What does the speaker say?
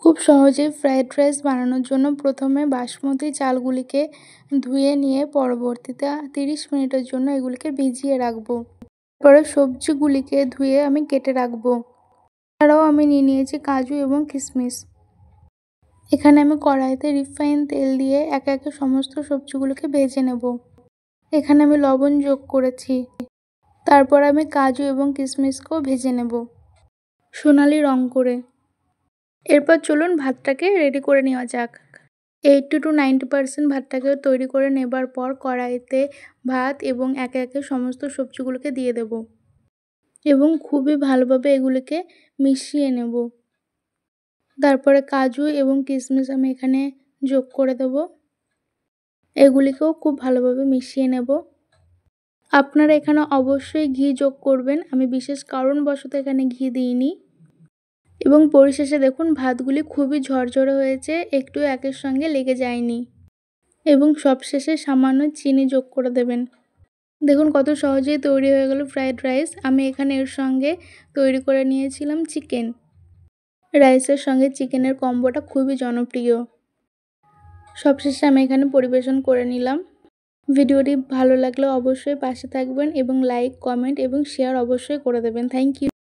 খুব সহজেই fried rice বানানোর জন্য প্রথমে বাসমতি চালগুলিকে ধুয়ে নিয়ে পরবর্তীতে 30 মিনিটের জন্য এগুলিকে ভিজিয়ে রাখবো। তারপরে সবজিগুলিকে ধুয়ে আমি কেটে রাখবো। এছাড়াও আমি নিয়ে নিয়েছি কাজু এবং কিশমিশ। এখানে আমি কড়াইতে রিফাইন তেল দিয়ে একে একে সমস্ত সবজিগুলোকে ভেজে নেব। এখানে আমি লবণ যোগ করেছি। তারপর আমি কাজু এবং কিশমিশকেও ভেজে নেব সোনালি রং করে। এরপর চলুন ভাতটাকে রেডি করে নেওয়া যাক। 80 to 90% ভাতটাকে তৈরি করে নেবার পর কড়াইতে ভাত এবং একে একে সমস্ত সবজিগুলোকে দিয়ে দেব এবং খুবই ভালোভাবে এগুলিকে মিশিয়ে নেব। তারপরে কাজু এবং কিশমিশ আমি এখানে যোগ করে দেব। এগুলিকেও খুব ভালোভাবে মিশিয়ে নেব। আপনারা এখানে অবশ্যই ঘি যোগ করবেন। আমি বিশেষ কারণবশত এখানে ঘি দিইনি। এবং পরিশেষে দেখুন ভাতগুলি খুবই ঝরঝরে হয়েছে, একটু একের সঙ্গে লেগে যায়নি। এবং সবশেষে সামান্য চিনি যোগ করে দেবেন। দেখুন কত সহজেই তৈরি হয়ে গেল ফ্রাইড রাইস। আমি এখানে এর সঙ্গে তৈরি করে নিয়েছিলাম চিকেন। রাইসের সঙ্গে চিকেনের কম্বোটা খুবই জনপ্রিয়। সবশেষে আমি এখানে পরিবেশন করে নিলাম। ভিডিওটি ভালো লাগলে অবশ্যই পাশে থাকবেন এবং লাইক, কমেন্ট এবং শেয়ার অবশ্যই করে দেবেন। Thank you.